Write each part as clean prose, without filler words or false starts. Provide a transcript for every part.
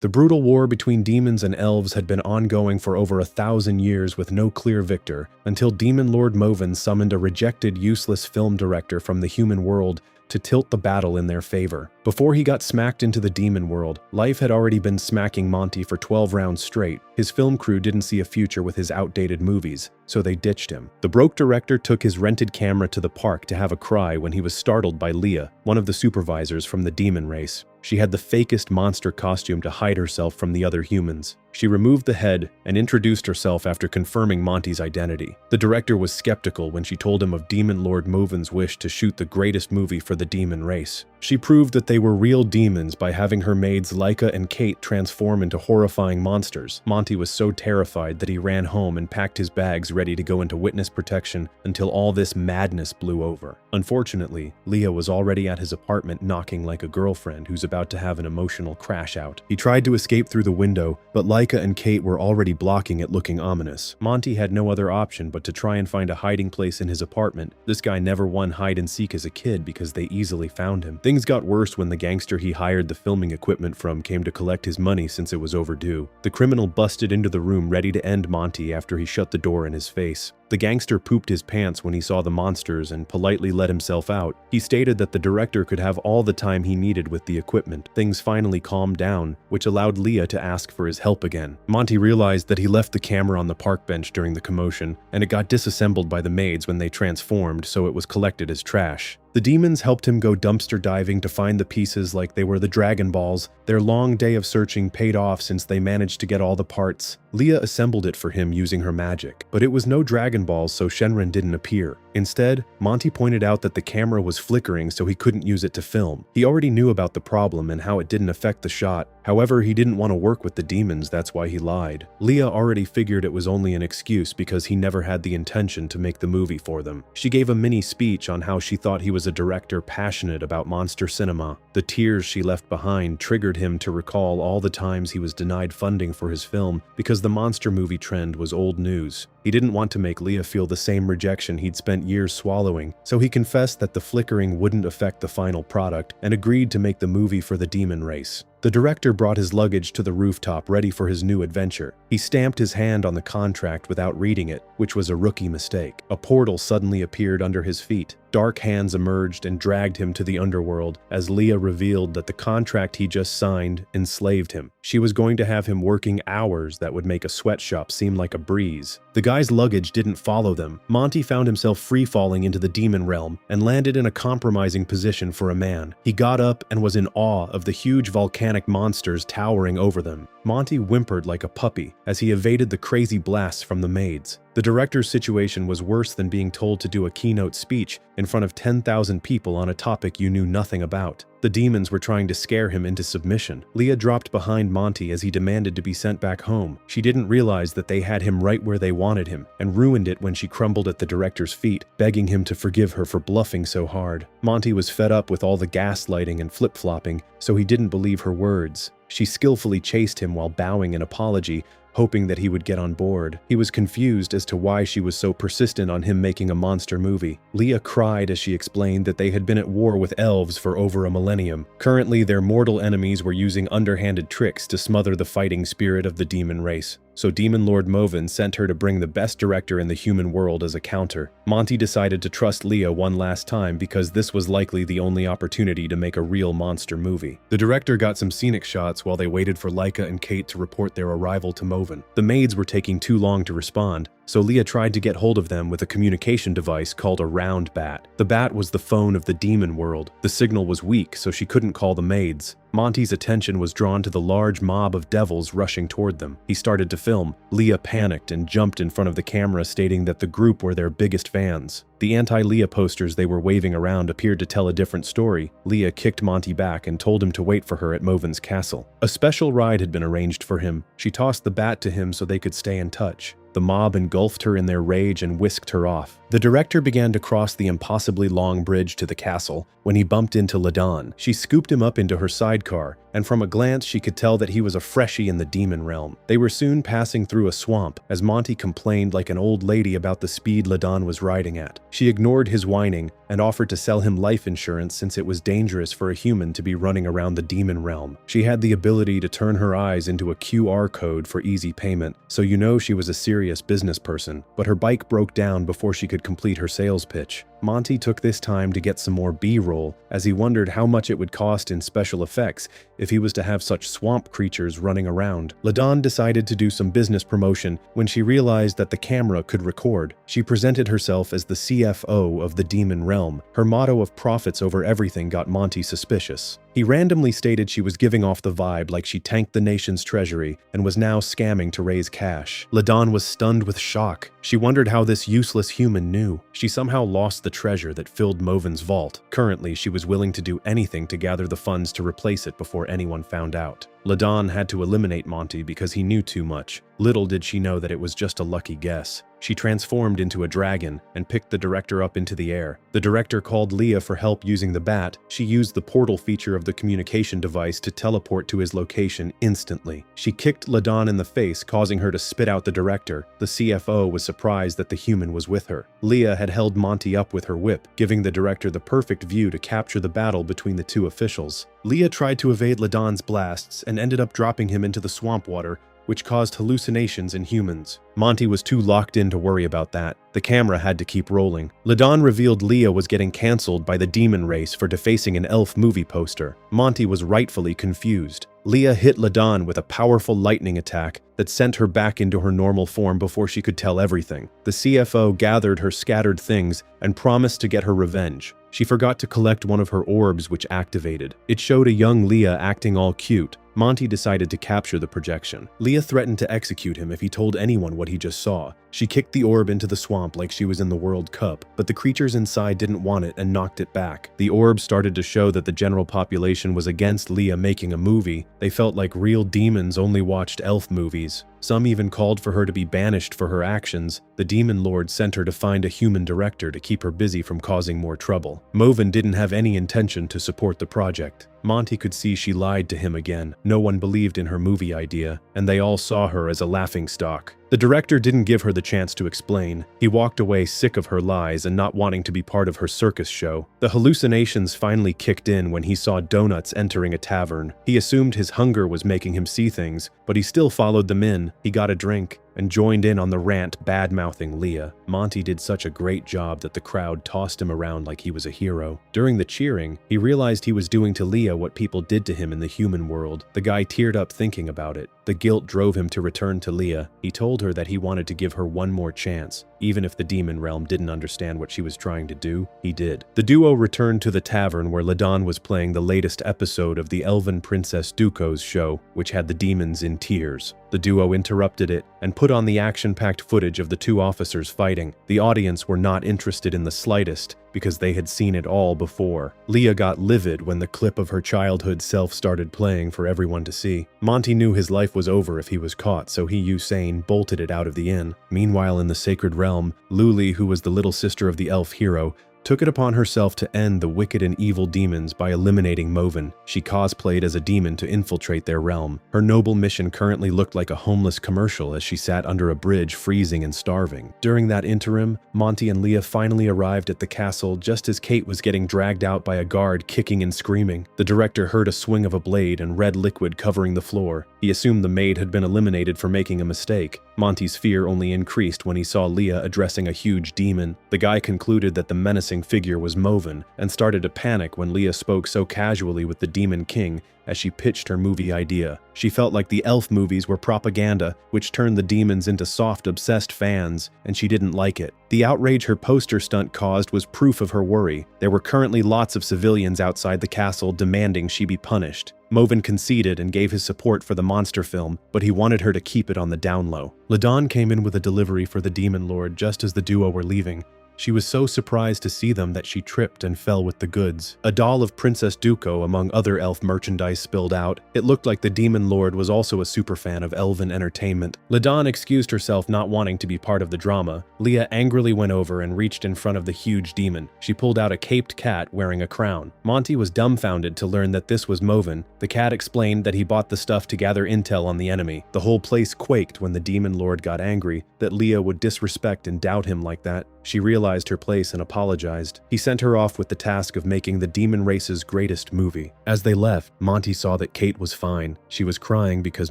The brutal war between demons and elves had been ongoing for over 1,000 years with no clear victor, until Demon Lord Moven summoned a rejected, useless film director from the human world to tilt the battle in their favor. Before he got smacked into the demon world, life had already been smacking Monty for 12 rounds straight. His film crew didn't see a future with his outdated movies, so they ditched him. The broke director took his rented camera to the park to have a cry when he was startled by Leah, one of the supervisors from the demon race. She had the fakest monster costume to hide herself from the other humans. She removed the head and introduced herself after confirming Monty's identity. The director was skeptical when she told him of Demon Lord Moven's wish to shoot the greatest movie for the demon race. She proved that they were real demons by having her maids Laika and Kate transform into horrifying monsters. Monty was so terrified that he ran home and packed his bags ready to go into witness protection until all this madness blew over. Unfortunately, Leah was already at his apartment knocking like a girlfriend who's about to have an emotional crash out. He tried to escape through the window, but Laika and Kate were already blocking it, looking ominous. Monty had no other option but to try and find a hiding place in his apartment. This guy never won hide and seek as a kid because they easily found him. Things got worse when the gangster he hired the filming equipment from came to collect his money since it was overdue. The criminal busted into the room ready to end Monty after he shut the door in his face. The gangster pooped his pants when he saw the monsters and politely let himself out. He stated that the director could have all the time he needed with the equipment. Things finally calmed down, which allowed Leah to ask for his help again. Monty realized that he left the camera on the park bench during the commotion, and it got disassembled by the maids when they transformed, so it was collected as trash. The demons helped him go dumpster diving to find the pieces like they were the Dragon Balls. Their long day of searching paid off since they managed to get all the parts. Leah assembled it for him using her magic, but it was no Dragon Balls, so Shenron didn't appear. Instead, Monty pointed out that the camera was flickering so he couldn't use it to film. He already knew about the problem and how it didn't affect the shot. However, he didn't want to work with the demons, that's why he lied. Leah already figured it was only an excuse because he never had the intention to make the movie for them. She gave a mini speech on how she thought he was a director passionate about monster cinema. The tears she left behind triggered him to recall all the times he was denied funding for his film because the monster movie trend was old news. He didn't want to make Leah feel the same rejection he'd spent years swallowing, so he confessed that the flickering wouldn't affect the final product and agreed to make the movie for the demon race. The director brought his luggage to the rooftop ready for his new adventure. He stamped his hand on the contract without reading it, which was a rookie mistake. A portal suddenly appeared under his feet. Dark hands emerged and dragged him to the underworld as Leah revealed that the contract he just signed enslaved him. She was going to have him working hours that would make a sweatshop seem like a breeze. The guy's luggage didn't follow them. Monty found himself free-falling into the demon realm and landed in a compromising position for a man. He got up and was in awe of the huge volcanic monsters towering over them. Monty whimpered like a puppy as he evaded the crazy blasts from the maids. The director's situation was worse than being told to do a keynote speech in front of 10,000 people on a topic you knew nothing about. The demons were trying to scare him into submission. Leah dropped behind Monty as he demanded to be sent back home. She didn't realize that they had him right where they wanted him, and ruined it when she crumbled at the director's feet, begging him to forgive her for bluffing so hard. Monty was fed up with all the gaslighting and flip-flopping, so he didn't believe her words. She skillfully chased him while bowing an apology, hoping that he would get on board. He was confused as to why she was so persistent on him making a monster movie. Leah cried as she explained that they had been at war with elves for over a millennium. Currently, their mortal enemies were using underhanded tricks to smother the fighting spirit of the demon race. So Demon Lord Moven sent her to bring the best director in the human world as a counter. Monty decided to trust Leah one last time because this was likely the only opportunity to make a real monster movie. The director got some scenic shots while they waited for Laika and Kate to report their arrival to Moven. The maids were taking too long to respond, so Leah tried to get hold of them with a communication device called a round bat. The bat was the phone of the demon world. The signal was weak, so she couldn't call the maids. Monty's attention was drawn to the large mob of devils rushing toward them. He started to film. Leah panicked and jumped in front of the camera, stating that the group were their biggest fans. The anti-Leah posters they were waving around appeared to tell a different story. Leah kicked Monty back and told him to wait for her at Moven's castle. A special ride had been arranged for him. She tossed the bat to him so they could stay in touch. The mob engulfed her in their rage and whisked her off. The director began to cross the impossibly long bridge to the castle when he bumped into Ladon. She scooped him up into her sidecar, and from a glance she could tell that he was a freshie in the demon realm. They were soon passing through a swamp as Monty complained like an old lady about the speed Ladon was riding at. She ignored his whining and offered to sell him life insurance since it was dangerous for a human to be running around the demon realm. She had the ability to turn her eyes into a QR code for easy payment, so you know she was a serious business person, but her bike broke down before she could complete her sales pitch. Monty took this time to get some more B-roll as he wondered how much it would cost in special effects if he was to have such swamp creatures running around. Ladon decided to do some business promotion when she realized that the camera could record. She presented herself as the CFO of the demon realm. Her motto of profits over everything got Monty suspicious. He randomly stated she was giving off the vibe like she tanked the nation's treasury and was now scamming to raise cash. Ladon was stunned with shock. She wondered how this useless human knew. She somehow lost the treasure that filled Moven's vault. Currently, she was willing to do anything to gather the funds to replace it before anyone found out. Ladon had to eliminate Monty because he knew too much. Little did she know that it was just a lucky guess. She transformed into a dragon and picked the director up into the air. The director called Leah for help using the bat. She used the portal feature of the communication device to teleport to his location instantly. She kicked Ladon in the face, causing her to spit out the director. The CFO was surprised that the human was with her. Leah had held Monty up with her whip, giving the director the perfect view to capture the battle between the two officials. Leah tried to evade Ladon's blasts and ended up dropping him into the swamp water, which caused hallucinations in humans. Monty was too locked in to worry about that. The camera had to keep rolling. Ladon revealed Leah was getting cancelled by the demon race for defacing an elf movie poster. Monty was rightfully confused. Leah hit Ladon with a powerful lightning attack that sent her back into her normal form before she could tell everything. The CFO gathered her scattered things and promised to get her revenge. She forgot to collect one of her orbs, which activated. It showed a young Leah acting all cute. Monty decided to capture the projection. Leah threatened to execute him if he told anyone what he just saw. She kicked the orb into the swamp like she was in the World Cup, but the creatures inside didn't want it and knocked it back. The orb started to show that the general population was against Leah making a movie. They felt like real demons only watched elf movies. Some even called for her to be banished for her actions. The demon lord sent her to find a human director to keep her busy from causing more trouble. Moven didn't have any intention to support the project. Monty could see she lied to him again. No one believed in her movie idea, and they all saw her as a laughingstock. The director didn't give her the chance to explain. He walked away sick of her lies and not wanting to be part of her circus show. The hallucinations finally kicked in when he saw donuts entering a tavern. He assumed his hunger was making him see things, but he still followed them in. He got a drink and joined in on the rant bad-mouthing Leah. Monty did such a great job that the crowd tossed him around like he was a hero. During the cheering, he realized he was doing to Leah what people did to him in the human world. The guy teared up thinking about it. The guilt drove him to return to Leah. He told her that he wanted to give her one more chance. Even if the demon realm didn't understand what she was trying to do, he did. The duo returned to the tavern where Ladon was playing the latest episode of the Elven Princess Duco's show, which had the demons in tears. The duo interrupted it and put on the action-packed footage of the two officers fighting. The audience were not interested in the slightest because they had seen it all before. Leah got livid when the clip of her childhood self started playing for everyone to see. Monty knew his life was over if he was caught, so he, Uselss, bolted it out of the inn. Meanwhile, in the sacred realm, Luli, who was the little sister of the elf hero, took it upon herself to end the wicked and evil demons by eliminating Moven. She cosplayed as a demon to infiltrate their realm. Her noble mission currently looked like a homeless commercial as she sat under a bridge freezing and starving. During that interim, Monty and Leah finally arrived at the castle just as Kate was getting dragged out by a guard kicking and screaming. The director heard a swing of a blade and red liquid covering the floor. He assumed the maid had been eliminated for making a mistake. Monty's fear only increased when he saw Leah addressing a huge demon. The guy concluded that the menacing figure was Moven and started to panic when Leah spoke so casually with the Demon King as she pitched her movie idea. She felt like the elf movies were propaganda, which turned the demons into soft, obsessed fans, and she didn't like it. The outrage her poster stunt caused was proof of her worry. There were currently lots of civilians outside the castle demanding she be punished. Moven conceded and gave his support for the monster film, but he wanted her to keep it on the down low. Ladon came in with a delivery for the Demon Lord just as the duo were leaving. She was so surprised to see them that she tripped and fell with the goods. A doll of Princess Duco among other elf merchandise spilled out. It looked like the demon lord was also a superfan of elven entertainment. Ladon excused herself, not wanting to be part of the drama. Leah angrily went over and reached in front of the huge demon. She pulled out a caped cat wearing a crown. Monty was dumbfounded to learn that this was Moven. The cat explained that he bought the stuff to gather intel on the enemy. The whole place quaked when the demon lord got angry that Leah would disrespect and doubt him like that. She realized her place and apologized. He sent her off with the task of making the demon race's greatest movie. As they left, Monty saw that Kate was fine. She was crying because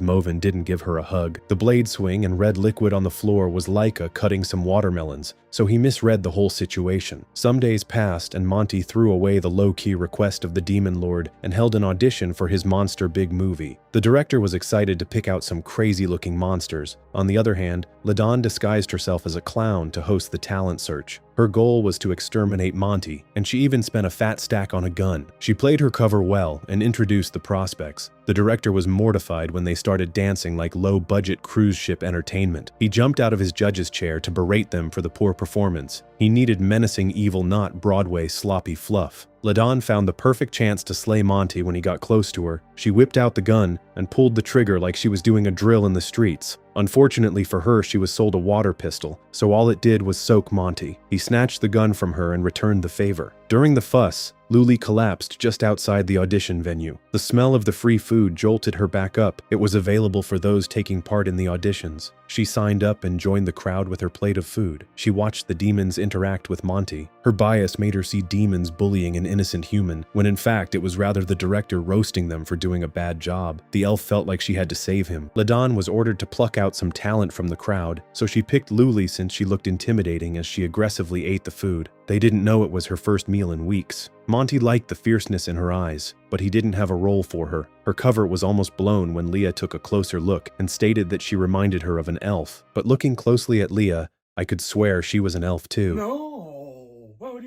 Moven didn't give her a hug. The blade swing and red liquid on the floor was Laika cutting some watermelons, so he misread the whole situation. Some days passed and Monty threw away the low-key request of the demon lord and held an audition for his monster big movie. The director was excited to pick out some crazy-looking monsters. On the other hand, Ladon disguised herself as a clown to host the talent search. Her goal was to exterminate Monty, and she even spent a fat stack on a gun. She played her cover well and introduced the prospects. The director was mortified when they started dancing like low-budget cruise ship entertainment. He jumped out of his judge's chair to berate them for the poor performance. He needed menacing evil, not Broadway sloppy fluff. Ladon found the perfect chance to slay Monty when he got close to her. She whipped out the gun and pulled the trigger like she was doing a drill in the streets. Unfortunately for her, she was sold a water pistol, so all it did was soak Monty. He snatched the gun from her and returned the favor. During the fuss, Luli collapsed just outside the audition venue. The smell of the free food jolted her back up. It was available for those taking part in the auditions. She signed up and joined the crowd with her plate of food. She watched the demons interact with Monty. Her bias made her see demons bullying an innocent human, when in fact it was rather the director roasting them for doing a bad job. The elf felt like she had to save him. Ladon was ordered to pluck out some talent from the crowd, so she picked Luli since she looked intimidating as she aggressively ate the food. They didn't know it was her first meal in weeks. Monty liked the fierceness in her eyes, but he didn't have a role for her. Her cover was almost blown when Leah took a closer look and stated that she reminded her of an elf. But looking closely at Leah, I could swear she was an elf too. No.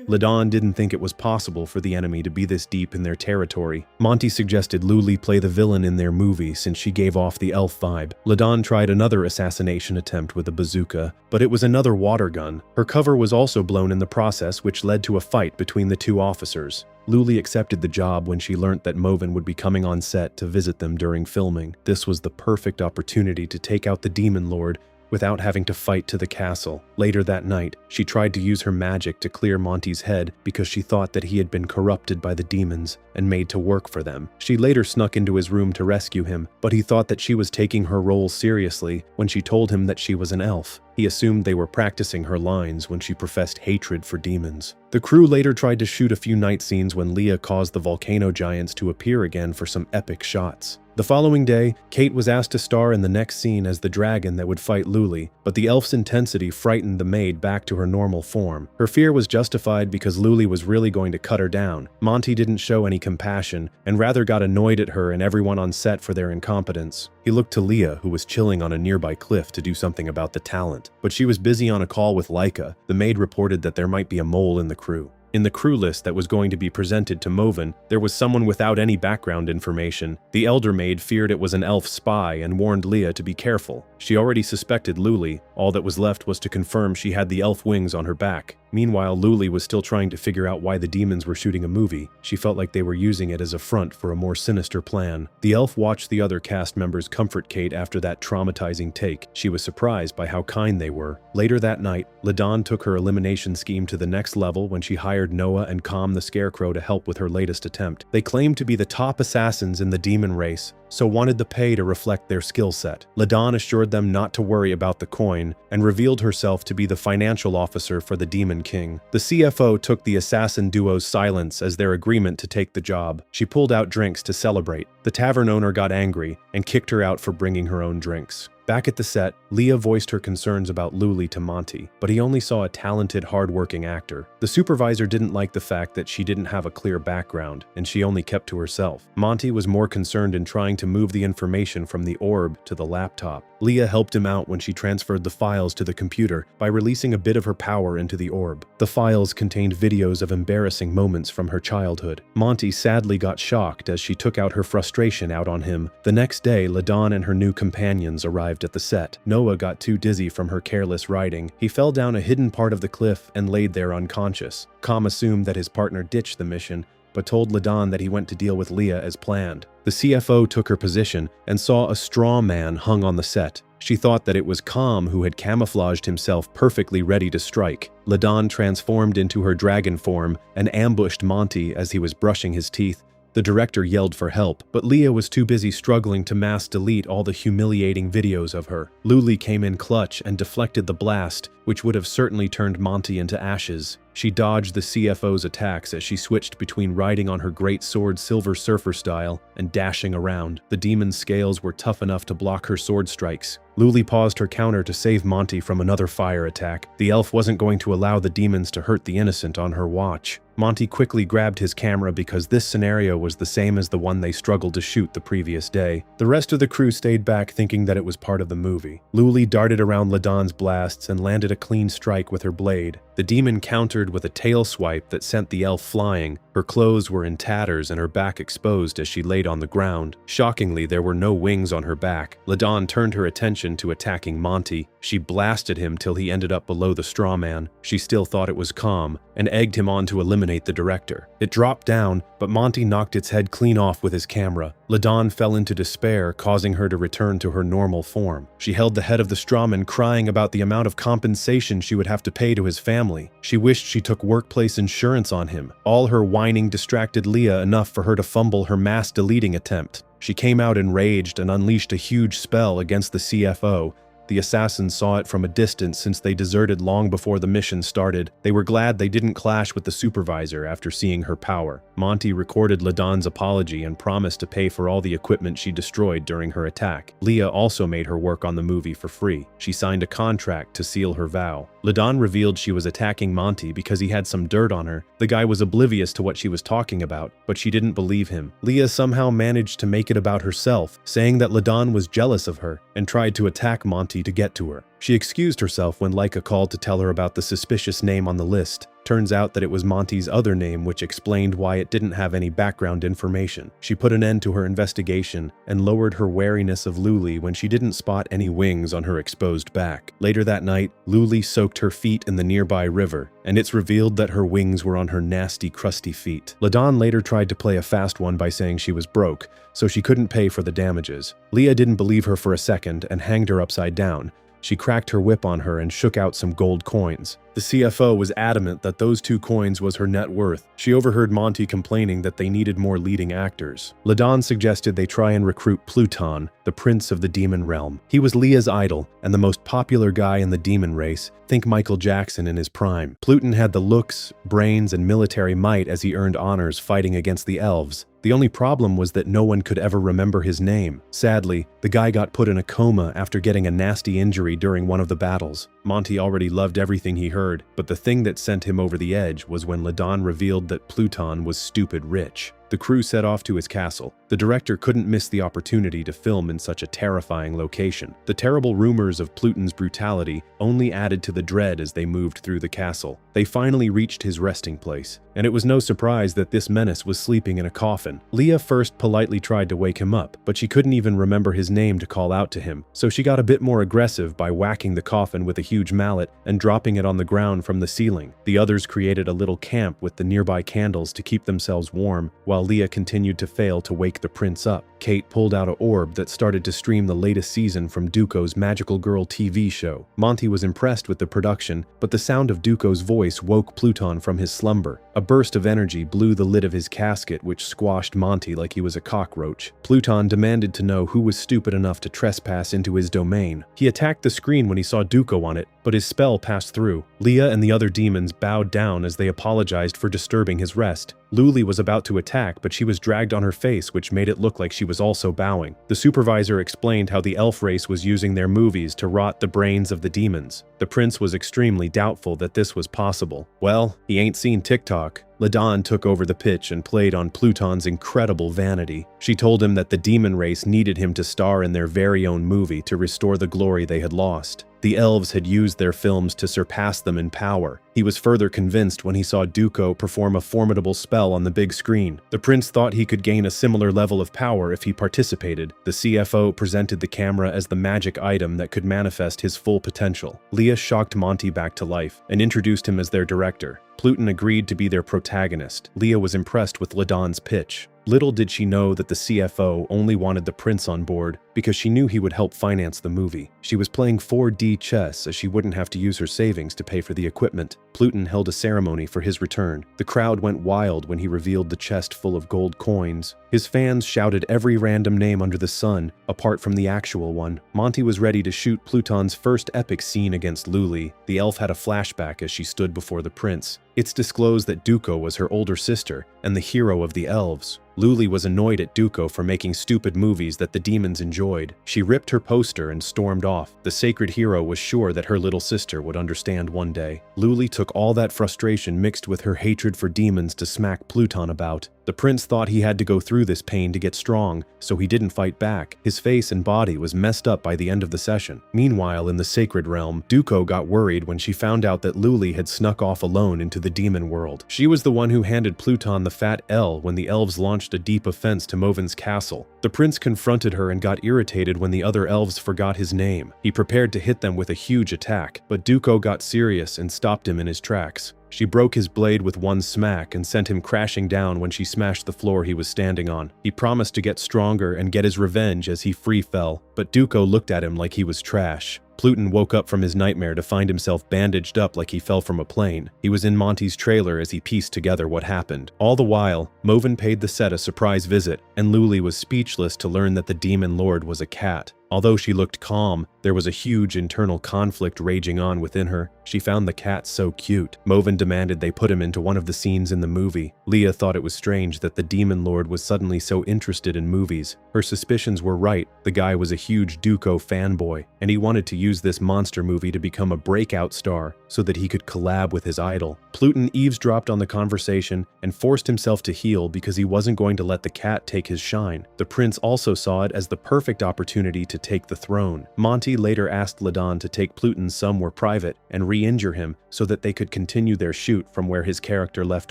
Ladon didn't think it was possible for the enemy to be this deep in their territory. Monty suggested Luli play the villain in their movie since she gave off the elf vibe. Ladon tried another assassination attempt with a bazooka, but it was another water gun. Her cover was also blown in the process, which led to a fight between the two officers. Luli accepted the job when she learnt that Moven would be coming on set to visit them during filming. This was the perfect opportunity to take out the demon lord without having to fight to the castle. Later that night, she tried to use her magic to clear Monty's head because she thought that he had been corrupted by the demons and made to work for them. She later snuck into his room to rescue him, but he thought that she was taking her role seriously when she told him that she was an elf. He assumed they were practicing her lines when she professed hatred for demons. The crew later tried to shoot a few night scenes when Leah caused the volcano giants to appear again for some epic shots. The following day, Kate was asked to star in the next scene as the dragon that would fight Luli, but the elf's intensity frightened the maid back to her normal form. Her fear was justified because Luli was really going to cut her down. Monty didn't show any compassion and rather got annoyed at her and everyone on set for their incompetence. He looked to Leah, who was chilling on a nearby cliff, to do something about the talent, but she was busy on a call with Laika. The maid reported that there might be a mole in the crew. In the crew list that was going to be presented to Moven, there was someone without any background information. The elder maid feared it was an elf spy and warned Leah to be careful. She already suspected Luli. All that was left was to confirm she had the elf wings on her back. Meanwhile, Luli was still trying to figure out why the demons were shooting a movie. She felt like they were using it as a front for a more sinister plan. The elf watched the other cast members comfort Kate after that traumatizing take. She was surprised by how kind they were. Later that night, Ladon took her elimination scheme to the next level when she hired Noah and Calm the Scarecrow to help with her latest attempt. They claimed to be the top assassins in the demon race, so wanted the pay to reflect their skill set. Ladon assured them not to worry about the coin and revealed herself to be the financial officer for the Demon King. The CFO took the assassin duo's silence as their agreement to take the job. She pulled out drinks to celebrate. The tavern owner got angry and kicked her out for bringing her own drinks. Back at the set, Leah voiced her concerns about Luli to Monty, but he only saw a talented, hard-working actor. The supervisor didn't like the fact that she didn't have a clear background, and she only kept to herself. Monty was more concerned in trying to move the information from the orb to the laptop. Leah helped him out when she transferred the files to the computer by releasing a bit of her power into the orb. The files contained videos of embarrassing moments from her childhood. Monty sadly got shocked as she took out her frustration out on him. The next day, Ladon and her new companions arrived arrived at the set. Noah got too dizzy from her careless riding. He fell down a hidden part of the cliff and laid there unconscious. Kam assumed that his partner ditched the mission, but told Ladon that he went to deal with Leah as planned. The CFO took her position and saw a straw man hung on the set. She thought that it was Kam who had camouflaged himself perfectly ready to strike. Ladon transformed into her dragon form and ambushed Monty as he was brushing his teeth. The director yelled for help, but Leah was too busy struggling to mass delete all the humiliating videos of her. Luli came in clutch and deflected the blast, which would have certainly turned Monty into ashes. She dodged the CFO's attacks as she switched between riding on her great sword Silver Surfer style and dashing around. The demon's scales were tough enough to block her sword strikes. Luli paused her counter to save Monty from another fire attack. The elf wasn't going to allow the demons to hurt the innocent on her watch. Monty quickly grabbed his camera because this scenario was the same as the one they struggled to shoot the previous day. The rest of the crew stayed back thinking that it was part of the movie. Luli darted around Ladon's blasts and landed a clean strike with her blade. The demon countered with a tail swipe that sent the elf flying. Her clothes were in tatters and her back exposed as she laid on the ground. Shockingly, there were no wings on her back. Ladon turned her attention to attacking Monty. She blasted him till he ended up below the straw man. She still thought it was Kam and egged him on to eliminate the director. It dropped down, but Monty knocked its head clean off with his camera. Ladon fell into despair, causing her to return to her normal form. She held the head of the strawman, crying about the amount of compensation she would have to pay to his family. She wished she took workplace insurance on him. All her whining distracted Leah enough for her to fumble her mass deleting attempt. She came out enraged and unleashed a huge spell against the CFO. The assassins saw it from a distance since they deserted long before the mission started. They were glad they didn't clash with the supervisor after seeing her power. Monty recorded Ladon's apology and promised to pay for all the equipment she destroyed during her attack. Leah also made her work on the movie for free. She signed a contract to seal her vow. Ladon revealed she was attacking Monty because he had some dirt on her. The guy was oblivious to what she was talking about, but she didn't believe him. Leah somehow managed to make it about herself, saying that Ladon was jealous of her and tried to attack Monty to get to her. She excused herself when Laika called to tell her about the suspicious name on the list. Turns out that it was Monty's other name, which explained why it didn't have any background information. She put an end to her investigation and lowered her wariness of Luli when she didn't spot any wings on her exposed back. Later that night, Luli soaked her feet in the nearby river, and it's revealed that her wings were on her nasty, crusty feet. Ladon later tried to play a fast one by saying she was broke, so she couldn't pay for the damages. Leah didn't believe her for a second and hanged her upside down. She cracked her whip on her and shook out some gold coins. The CFO was adamant that those 2 coins was her net worth. She overheard Monty complaining that they needed more leading actors. Ladon suggested they try and recruit Pluton, the prince of the demon realm. He was Leah's idol and the most popular guy in the demon race. Think Michael Jackson in his prime. Pluton had the looks, brains, and military might as he earned honors fighting against the elves. The only problem was that no one could ever remember his name. Sadly, the guy got put in a coma after getting a nasty injury during one of the battles. Monty already loved everything he heard, but the thing that sent him over the edge was when Ladon revealed that Pluton was stupid rich. The crew set off to his castle. The director couldn't miss the opportunity to film in such a terrifying location. The terrible rumors of Pluton's brutality only added to the dread as they moved through the castle. They finally reached his resting place, and it was no surprise that this menace was sleeping in a coffin. Leah first politely tried to wake him up, but she couldn't even remember his name to call out to him, so she got a bit more aggressive by whacking the coffin with a huge mallet and dropping it on the ground from the ceiling. The others created a little camp with the nearby candles to keep themselves warm, while Leah continued to fail to wake the prince up. Kate pulled out an orb that started to stream the latest season from Duco's Magical Girl TV show. Monty was impressed with the production, but the sound of Duco's voice woke Pluton from his slumber. A burst of energy blew the lid of his casket, which squashed Monty like he was a cockroach. Pluton demanded to know who was stupid enough to trespass into his domain. He attacked the screen when he saw Duco on it, but his spell passed through. Leah and the other demons bowed down as they apologized for disturbing his rest. Luli was about to attack, but she was dragged on her face, which made it look like she was also bowing. The supervisor explained how the elf race was using their movies to rot the brains of the demons. The prince was extremely doubtful that this was possible. Well, he ain't seen TikTok. Ladon took over the pitch and played on Pluton's incredible vanity. She told him that the demon race needed him to star in their very own movie to restore the glory they had lost. The elves had used their films to surpass them in power. He was further convinced when he saw Duco perform a formidable spell on the big screen. The prince thought he could gain a similar level of power if he participated. The CFO presented the camera as the magic item that could manifest his full potential. Leah shocked Monty back to life and introduced him as their director. Pluton agreed to be their protagonist. Leah was impressed with Ladon's pitch. Little did she know that the CFO only wanted the prince on board because she knew he would help finance the movie. She was playing 4D chess as she wouldn't have to use her savings to pay for the equipment. Pluton held a ceremony for his return. The crowd went wild when he revealed the chest full of gold coins. His fans shouted every random name under the sun, apart from the actual one. Monty was ready to shoot Pluton's first epic scene against Luli. The elf had a flashback as she stood before the prince. It's disclosed that Duco was her older sister and the hero of the elves. Luli was annoyed at Duco for making stupid movies that the demons enjoyed. She ripped her poster and stormed off. The sacred hero was sure that her little sister would understand one day. Luli took all that frustration mixed with her hatred for demons to smack Pluton about. The prince thought he had to go through this pain to get strong, so he didn't fight back. His face and body was messed up by the end of the session. Meanwhile, in the sacred realm, Duco got worried when she found out that Luli had snuck off alone into the demon world. She was the one who handed Pluton the fat L when the elves launched a deep offense to Moven's castle. The prince confronted her and got irritated when the other elves forgot his name. He prepared to hit them with a huge attack, but Duco got serious and stopped him in his tracks. She broke his blade with one smack and sent him crashing down when she smashed the floor he was standing on. He promised to get stronger and get his revenge as he free fell, but Duco looked at him like he was trash. Pluton woke up from his nightmare to find himself bandaged up like he fell from a plane. He was in Monty's trailer as he pieced together what happened. All the while, Moven paid the set a surprise visit, and Luli was speechless to learn that the demon lord was a cat. Although she looked calm, there was a huge internal conflict raging on within her. She found the cat so cute. Moven demanded they put him into one of the scenes in the movie. Leah thought it was strange that the demon lord was suddenly so interested in movies. Her suspicions were right. The guy was a huge Duco fanboy, and he wanted to use this monster movie to become a breakout star so that he could collab with his idol. Pluton eavesdropped on the conversation and forced himself to heal because he wasn't going to let the cat take his shine. The prince also saw it as the perfect opportunity to take the throne. Monty later asked Ladon to take Pluton somewhere private and re-injure him so that they could continue their shoot from where his character left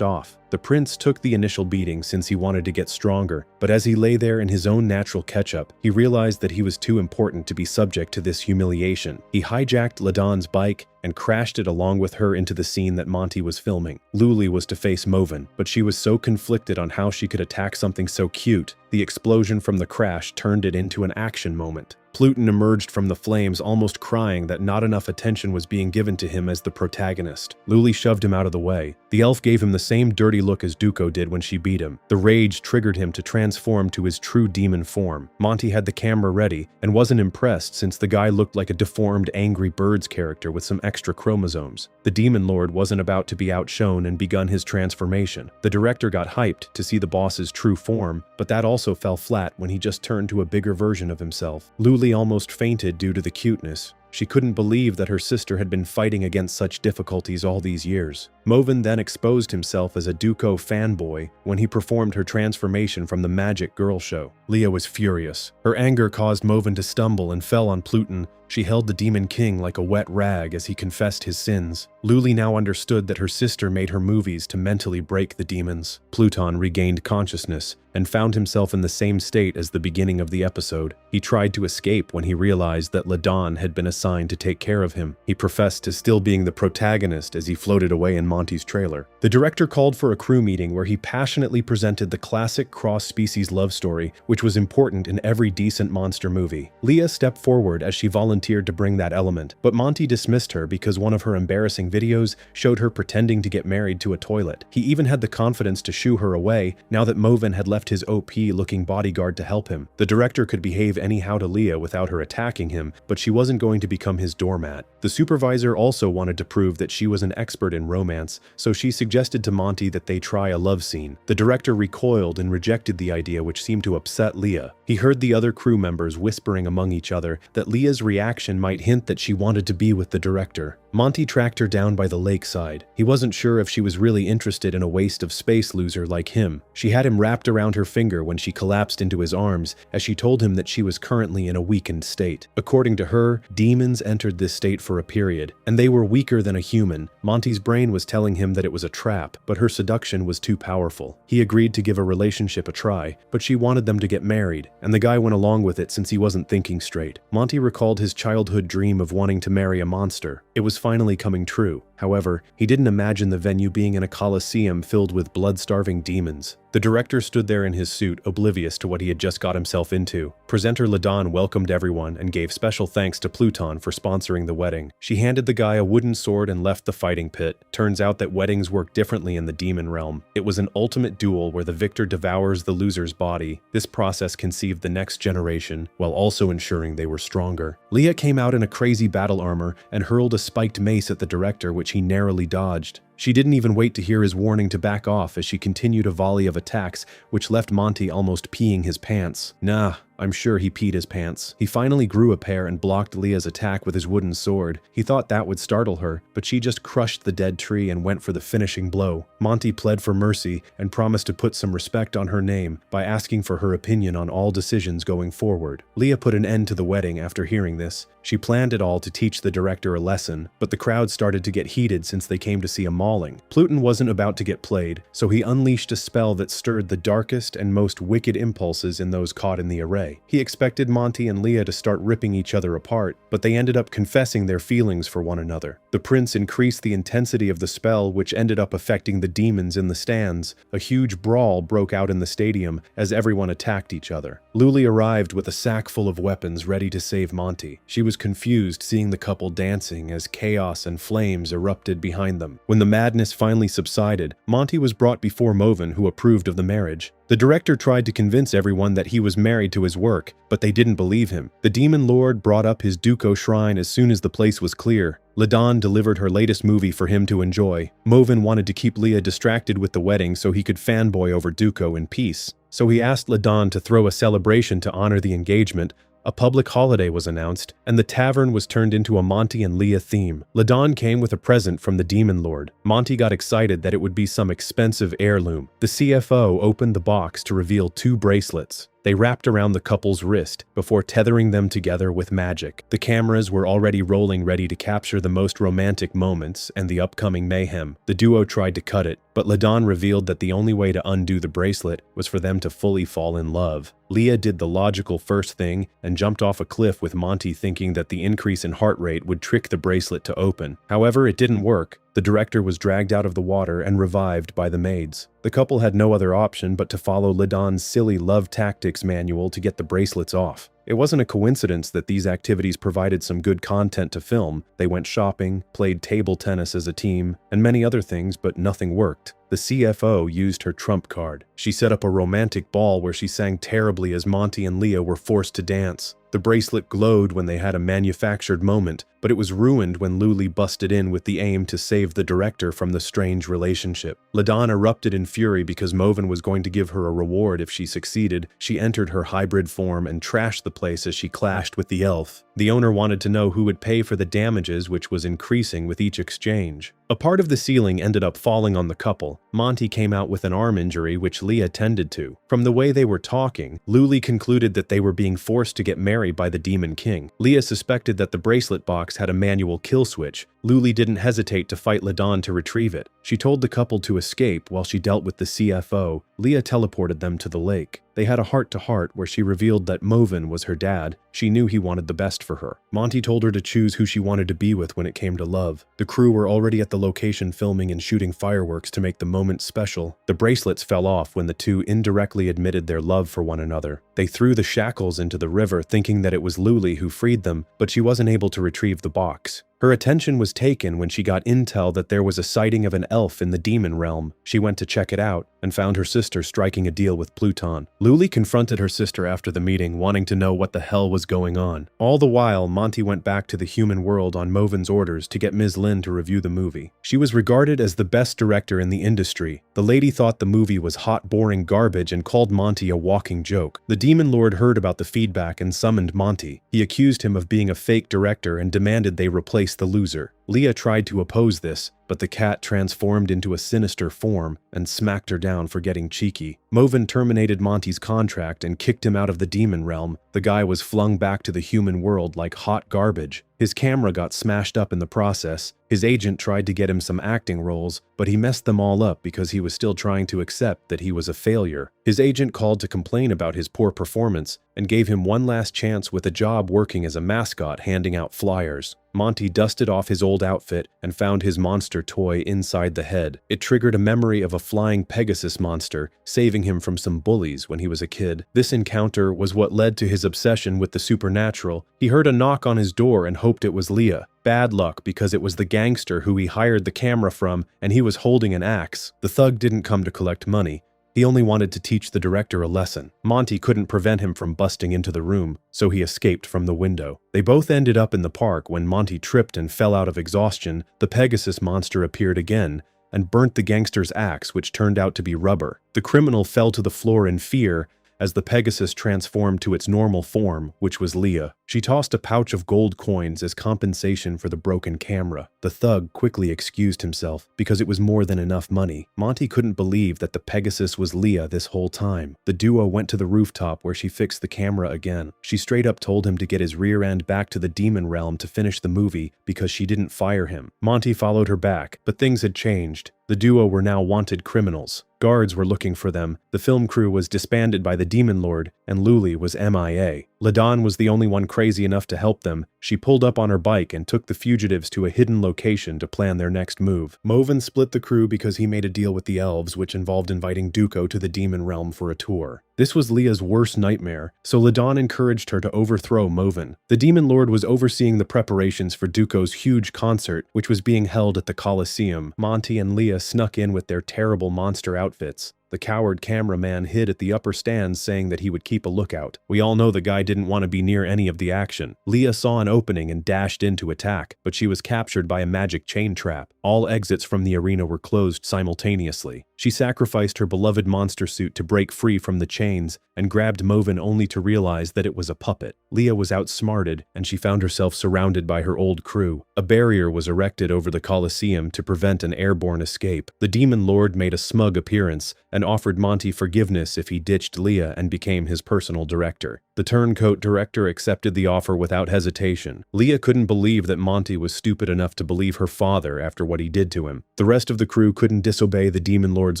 off. The prince took the initial beating since he wanted to get stronger, but as he lay there in his own natural ketchup, he realized that he was too important to be subject to this humiliation. He hijacked Ladon's bike and crashed it along with her into the scene that Monty was filming. Luli was to face Moven, but she was so conflicted on how she could attack something so cute, the explosion from the crash turned it into an action moment. Pluton emerged from the flames almost crying that not enough attention was being given to him as the protagonist. Luli shoved him out of the way. The elf gave him the same dirty look as Duco did when she beat him. The rage triggered him to transform to his true demon form. Monty had the camera ready and wasn't impressed since the guy looked like a deformed Angry Birds character with some extra chromosomes. The demon lord wasn't about to be outshone and begun his transformation. The director got hyped to see the boss's true form, but that also fell flat when he just turned to a bigger version of himself. Luli almost fainted due to the cuteness. She couldn't believe that her sister had been fighting against such difficulties all these years. Moven then exposed himself as a Duco fanboy when he performed her transformation from the Magic Girl show. Leah was furious. Her anger caused Moven to stumble and fell on Pluton. She held the Demon King like a wet rag as he confessed his sins. Luli now understood that her sister made her movies to mentally break the demons. Pluton regained consciousness and found himself in the same state as the beginning of the episode. He tried to escape when he realized that Ladon had been assigned to take care of him. He professed to still being the protagonist as he floated away in Monty's trailer. The director called for a crew meeting where he passionately presented the classic cross-species love story, which was important in every decent monster movie. Leah stepped forward as she volunteered to bring that element, but Monty dismissed her because one of her embarrassing videos showed her pretending to get married to a toilet. He even had the confidence to shoo her away now that Moven had left his OP-looking bodyguard to help him. The director could behave anyhow to Leah without her attacking him, but she wasn't going to become his doormat. The supervisor also wanted to prove that she was an expert in romance, so she suggested to Monty that they try a love scene. The director recoiled and rejected the idea, which seemed to upset Leah. He heard the other crew members whispering among each other that Leah's reaction might hint that she wanted to be with the director. Monty tracked her down by the lakeside. He wasn't sure if she was really interested in a waste of space loser like him. She had him wrapped around her finger when she collapsed into his arms as she told him that she was currently in a weakened state. According to her, demons entered this state for a period, and they were weaker than a human. Monty's brain was telling him that it was a trap, but her seduction was too powerful. He agreed to give a relationship a try, but she wanted them to get married, and the guy went along with it since he wasn't thinking straight. Monty recalled his childhood dream of wanting to marry a monster. It was finally coming true. However, he didn't imagine the venue being in a coliseum filled with blood-starving demons. The director stood there in his suit, oblivious to what he had just got himself into. Presenter Ladon welcomed everyone and gave special thanks to Pluton for sponsoring the wedding. She handed the guy a wooden sword and left the fighting pit. Turns out that weddings work differently in the demon realm. It was an ultimate duel where the victor devours the loser's body. This process conceived the next generation, while also ensuring they were stronger. Leah came out in a crazy battle armor and hurled a spiked mace at the director, which he narrowly dodged. She didn't even wait to hear his warning to back off as she continued a volley of attacks, which left Monty almost peeing his pants. Nah, I'm sure he peed his pants. He finally grew a pair and blocked Leah's attack with his wooden sword. He thought that would startle her, but she just crushed the dead tree and went for the finishing blow. Monty pled for mercy and promised to put some respect on her name by asking for her opinion on all decisions going forward. Leah put an end to the wedding after hearing this. She planned it all to teach the director a lesson, but the crowd started to get heated since they came to see a mauling. Pluton wasn't about to get played, so he unleashed a spell that stirred the darkest and most wicked impulses in those caught in the array. He expected Monty and Leah to start ripping each other apart, but they ended up confessing their feelings for one another. The prince increased the intensity of the spell, which ended up affecting the demons in the stands. A huge brawl broke out in the stadium as everyone attacked each other. Luli arrived with a sack full of weapons ready to save Monty. She was confused seeing the couple dancing as chaos and flames erupted behind them. When the madness finally subsided, Monty was brought before Moven, who approved of the marriage. The director tried to convince everyone that he was married to his work, but they didn't believe him. The demon lord brought up his Duko shrine as soon as the place was clear. Ladon delivered her latest movie for him to enjoy. Moven wanted to keep Leah distracted with the wedding so he could fanboy over Duko in peace. So he asked Ladon to throw a celebration to honor the engagement. A public holiday was announced, and the tavern was turned into a Monty and Leah theme. Ladon came with a present from the Demon Lord. Monty got excited that it would be some expensive heirloom. The CFO opened the box to reveal 2 bracelets. They wrapped around the couple's wrist before tethering them together with magic. The cameras were already rolling, ready to capture the most romantic moments and the upcoming mayhem. The duo tried to cut it, but Ladon revealed that the only way to undo the bracelet was for them to fully fall in love. Leah did the logical first thing and jumped off a cliff, with Monty thinking that the increase in heart rate would trick the bracelet to open. However, it didn't work. The director was dragged out of the water and revived by the maids. The couple had no other option but to follow Ladon's silly love tactics manual to get the bracelets off. It wasn't a coincidence that these activities provided some good content to film. They went shopping, played table tennis as a team, and many other things, but nothing worked. The CFO used her trump card. She set up a romantic ball where she sang terribly as Monty and Leah were forced to dance. The bracelet glowed when they had a manufactured moment, but it was ruined when Luli busted in with the aim to save the director from the strange relationship. Ladon erupted in fury because Moven was going to give her a reward if she succeeded. She entered her hybrid form and trashed the place as she clashed with the elf. The owner wanted to know who would pay for the damages, which was increasing with each exchange. A part of the ceiling ended up falling on the couple. Monty came out with an arm injury, which Leah tended to. From the way they were talking, Luli concluded that they were being forced to get married by the Demon King. Leah suspected that the bracelet box had a manual kill switch. Luli didn't hesitate to fight Ladon to retrieve it. She told the couple to escape while she dealt with the CFO. Leah teleported them to the lake. They had a heart-to-heart where she revealed that Moven was her dad. She knew he wanted the best for her. Monty told her to choose who she wanted to be with when it came to love. The crew were already at the location filming and shooting fireworks to make the moment special. The bracelets fell off when the two indirectly admitted their love for one another. They threw the shackles into the river, thinking that it was Luli who freed them, but she wasn't able to retrieve the box. Her attention was taken when she got intel that there was a sighting of an elf in the demon realm. She went to check it out and found her sister striking a deal with Pluton. Luli confronted her sister after the meeting, wanting to know what the hell was going on. All the while, Monty went back to the human world on Moven's orders to get Ms. Lin to review the movie. She was regarded as the best director in the industry. The lady thought the movie was hot, boring garbage and called Monty a walking joke. The Demon Lord heard about the feedback and summoned Monty. He accused him of being a fake director and demanded they replace the loser. Leah tried to oppose this, but the cat transformed into a sinister form and smacked her down for getting cheeky. Moven terminated Monty's contract and kicked him out of the demon realm. The guy was flung back to the human world like hot garbage. His camera got smashed up in the process. His agent tried to get him some acting roles, but he messed them all up because he was still trying to accept that he was a failure. His agent called to complain about his poor performance and gave him one last chance with a job working as a mascot handing out flyers. Monty dusted off his old outfit and found his monster toy inside the head. It triggered a memory of a flying Pegasus monster, saving him from some bullies when he was a kid. This encounter was what led to his obsession with the supernatural. He heard a knock on his door and hoped it was Leah. Bad luck because it was the gangster who he hired the camera from and he was holding an axe. The thug didn't come to collect money. He only wanted to teach the director a lesson. Monty couldn't prevent him from busting into the room, so he escaped from the window. They both ended up in the park when Monty tripped and fell out of exhaustion. The Pegasus monster appeared again and burnt the gangster's axe, which turned out to be rubber. The criminal fell to the floor in fear as the Pegasus transformed to its normal form, which was Leah. She tossed a pouch of gold coins as compensation for the broken camera. The thug quickly excused himself because it was more than enough money. Monty couldn't believe that the Pegasus was Leah this whole time. The duo went to the rooftop where she fixed the camera again. She straight up told him to get his rear end back to the demon realm to finish the movie because she didn't fire him. Monty followed her back, but things had changed. The duo were now wanted criminals. Guards were looking for them. The film crew was disbanded by the Demon Lord, and Luli was MIA. Ladon was the only one crazy enough to help them. She pulled up on her bike and took the fugitives to a hidden location to plan their next move. Moven split the crew because he made a deal with the elves, which involved inviting Duco to the demon realm for a tour. This was Leah's worst nightmare, so Ladon encouraged her to overthrow Moven. The Demon Lord was overseeing the preparations for Duco's huge concert, which was being held at the Colosseum. Monty and Leah snuck in with their terrible monster outfits. The coward cameraman hid at the upper stands saying that he would keep a lookout. We all know the guy didn't want to be near any of the action. Leah saw an opening and dashed in to attack, but she was captured by a magic chain trap. All exits from the arena were closed simultaneously. She sacrificed her beloved monster suit to break free from the chains and grabbed Moven only to realize that it was a puppet. Leah was outsmarted and she found herself surrounded by her old crew. A barrier was erected over the Colosseum to prevent an airborne escape. The Demon Lord made a smug appearance and offered Monty forgiveness if he ditched Leah and became his personal director. The turncoat director accepted the offer without hesitation. Leah couldn't believe that Monty was stupid enough to believe her father after what he did to him. The rest of the crew couldn't disobey the Demon Lord's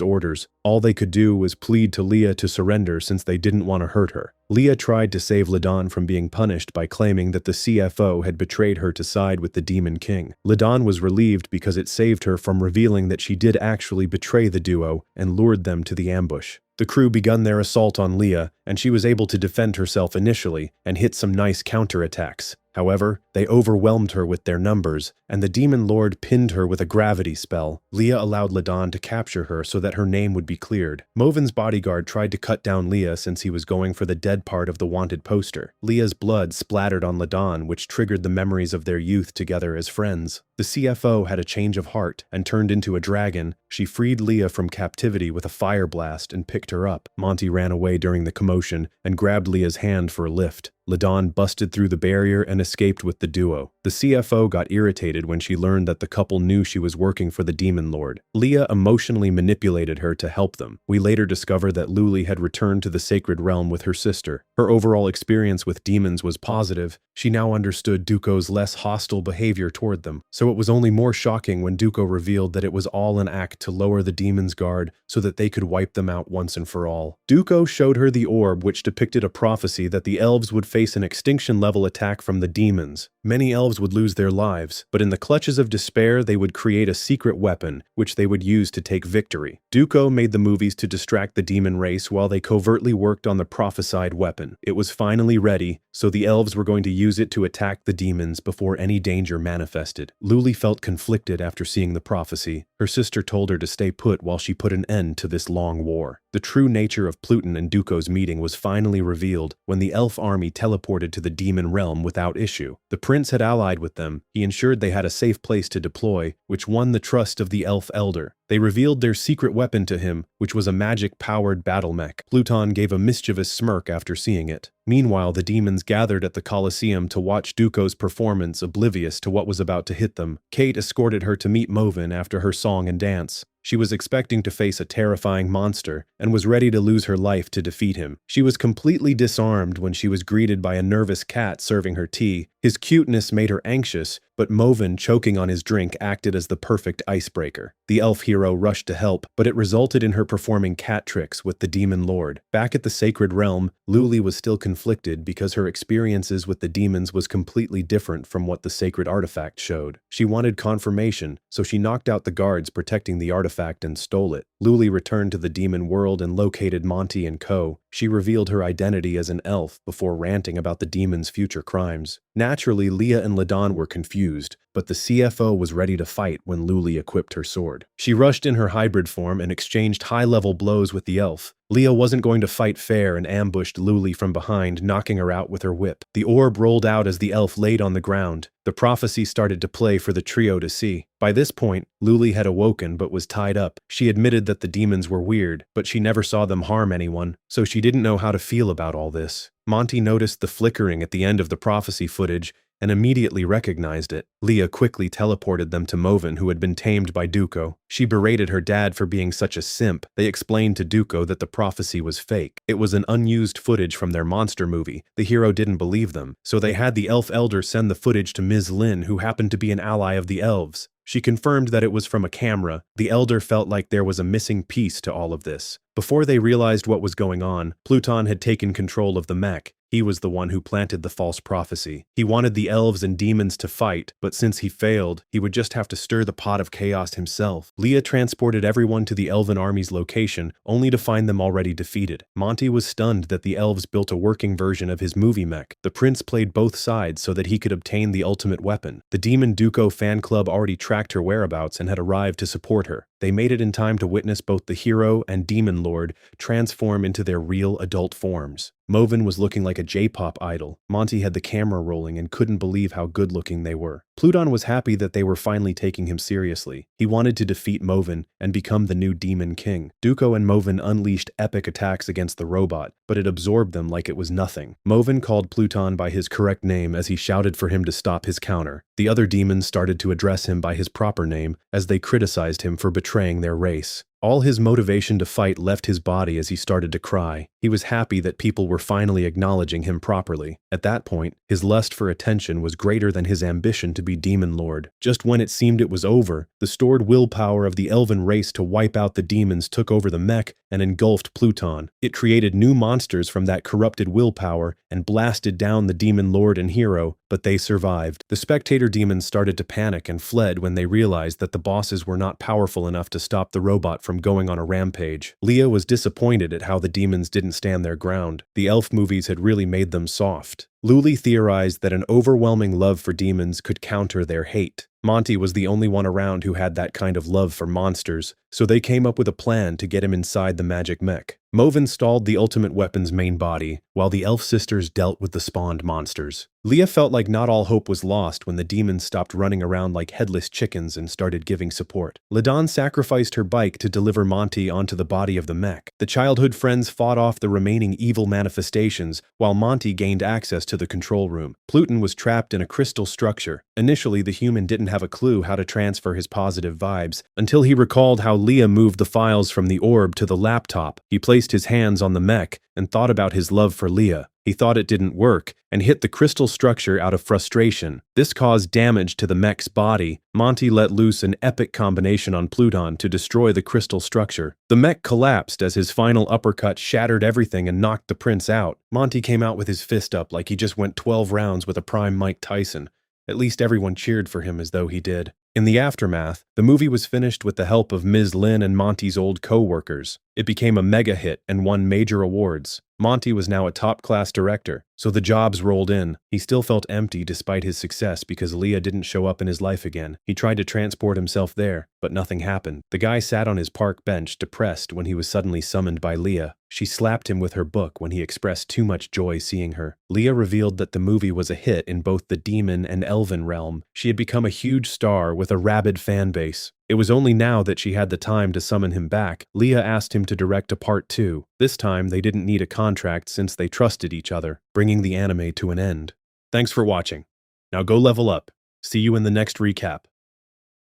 orders. All they could do was plead to Leah to surrender since they didn't want to hurt her. Leah tried to save Ladon from being punished by claiming that the CFO had betrayed her to side with the Demon King. Ladon was relieved because it saved her from revealing that she did actually betray the duo and lured them to the ambush. The crew begun their assault on Leah, and she was able to defend herself initially and hit some nice counterattacks. However, they overwhelmed her with their numbers, and the Demon Lord pinned her with a gravity spell. Leah allowed Ladon to capture her so that her name would be cleared. Moven's bodyguard tried to cut down Leah since he was going for the dead part of the wanted poster. Leah's blood splattered on Ladon, which triggered the memories of their youth together as friends. The CFO had a change of heart and turned into a dragon. She freed Leah from captivity with a fire blast and picked her up. Monty ran away during the commotion and grabbed Leah's hand for a lift. Ladon busted through the barrier and escaped with the duo. The CFO got irritated when she learned that the couple knew she was working for the Demon Lord. Leah emotionally manipulated her to help them. We later discovered that Luli had returned to the sacred realm with her sister. Her overall experience with demons was positive. She now understood Duco's less hostile behavior toward them, so it was only more shocking when Duco revealed that it was all an act to lower the demon's guard so that they could wipe them out once and for all. Duco showed her the orb, which depicted a prophecy that the elves would face an extinction-level attack from the demons. Many elves would lose their lives, but in the clutches of despair they would create a secret weapon, which they would use to take victory. Duco made the movies to distract the demon race while they covertly worked on the prophesied weapon. It was finally ready, so the elves were going to use it to attack the demons before any danger manifested. Luli felt conflicted after seeing the prophecy. Her sister told her to stay put while she put an end to this long war. The true nature of Pluton and Duco's meeting was finally revealed when the elf army teleported to the demon realm without issue. The prince had allied with them. He ensured they had a safe place to deploy, which won the trust of the elf elder. They revealed their secret weapon to him, which was a magic-powered battle mech. Pluton gave a mischievous smirk after seeing it. Meanwhile, the demons gathered at the Colosseum to watch Dooko's performance, oblivious to what was about to hit them. Kate escorted her to meet Movin after her song and dance. She was expecting to face a terrifying monster and was ready to lose her life to defeat him. She was completely disarmed when she was greeted by a nervous cat serving her tea. His cuteness made her anxious, but Movin choking on his drink acted as the perfect icebreaker. The elf hero rushed to help, but it resulted in her performing cat tricks with the demon lord. Back at the sacred realm, Luli was still conflicted because her experiences with the demons was completely different from what the sacred artifact showed. She wanted confirmation, so she knocked out the guards protecting the artifact and stole it. Luli returned to the demon world and located Monty and Co. She revealed her identity as an elf before ranting about the demon's future crimes. Naturally, Leah and Ladon were confused, but the CFO was ready to fight when Luli equipped her sword. She rushed in her hybrid form and exchanged high-level blows with the elf. Leah wasn't going to fight fair and ambushed Luli from behind, knocking her out with her whip. The orb rolled out as the elf laid on the ground. The prophecy started to play for the trio to see. By this point, Luli had awoken but was tied up. She admitted that the demons were weird, but she never saw them harm anyone, so she didn't know how to feel about all this. Monty noticed the flickering at the end of the prophecy footage and immediately recognized it. Leah quickly teleported them to Movin, who had been tamed by Dooko. She berated her dad for being such a simp. They explained to Dooko that the prophecy was fake. It was an unused footage from their monster movie. The hero didn't believe them, so they had the elf elder send the footage to Ms. Lin, who happened to be an ally of the elves. She confirmed that it was from a camera. The elder felt like there was a missing piece to all of this. Before they realized what was going on, Pluton had taken control of the mech. He was the one who planted the false prophecy. He wanted the elves and demons to fight, but since he failed, he would just have to stir the pot of chaos himself. Leah transported everyone to the elven army's location, only to find them already defeated. Monty was stunned that the elves built a working version of his movie mech. The prince played both sides so that he could obtain the ultimate weapon. The Demon Dooko fan club already tracked her whereabouts and had arrived to support her. They made it in time to witness both the hero and demon lord transform into their real adult forms. Movin was looking like a J-pop idol. Monty had the camera rolling and couldn't believe how good-looking they were. Pluton was happy that they were finally taking him seriously. He wanted to defeat Movin and become the new Demon King. Dooko and Movin unleashed epic attacks against the robot, but it absorbed them like it was nothing. Movin called Pluton by his correct name as he shouted for him to stop his counter. The other demons started to address him by his proper name as they criticized him for betraying their race. All his motivation to fight left his body as he started to cry. He was happy that people were finally acknowledging him properly. At that point, his lust for attention was greater than his ambition to be Demon Lord. Just when it seemed it was over, the stored willpower of the elven race to wipe out the demons took over the mech and engulfed Pluton. It created new monsters from that corrupted willpower and blasted down the Demon Lord and hero, but they survived. The spectator demons started to panic and fled when they realized that the bosses were not powerful enough to stop the robot from going on a rampage. Leah was disappointed at how the demons didn't stand their ground. The elf movies had really made them soft. Luli theorized that an overwhelming love for demons could counter their hate. Monty was the only one around who had that kind of love for monsters, so they came up with a plan to get him inside the magic mech. Movin stalled the ultimate weapon's main body, while the elf sisters dealt with the spawned monsters. Leah felt like not all hope was lost when the demons stopped running around like headless chickens and started giving support. Ladon sacrificed her bike to deliver Monty onto the body of the mech. The childhood friends fought off the remaining evil manifestations, while Monty gained access to the control room. Pluton was trapped in a crystal structure. Initially, the human didn't have a clue how to transfer his positive vibes, until he recalled how Leah moved the files from the orb to the laptop. He placed his hands on the mech and thought about his love for Leah. He thought it didn't work and hit the crystal structure out of frustration. This caused damage to the mech's body. Monty let loose an epic combination on Pluton to destroy the crystal structure. The mech collapsed as his final uppercut shattered everything and knocked the prince out. Monty came out with his fist up like he just went 12 rounds with a prime Mike Tyson. At least everyone cheered for him as though he did. In the aftermath, the movie was finished with the help of Ms. Lin and Monty's old co-workers. It became a mega hit and won major awards. Monty was now a top-class director, so the jobs rolled in. He still felt empty despite his success because Leah didn't show up in his life again. He tried to transport himself there, but nothing happened. The guy sat on his park bench, depressed when he was suddenly summoned by Leah. She slapped him with her book when he expressed too much joy seeing her. Leah revealed that the movie was a hit in both the demon and elven realm. She had become a huge star with a rabid fan base. It was only now that she had the time to summon him back. Leah asked him to direct a part 2. This time, they didn't need a contract since they trusted each other, bringing the anime to an end. Thanks for watching. Now go level up. See you in the next recap.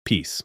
Peace.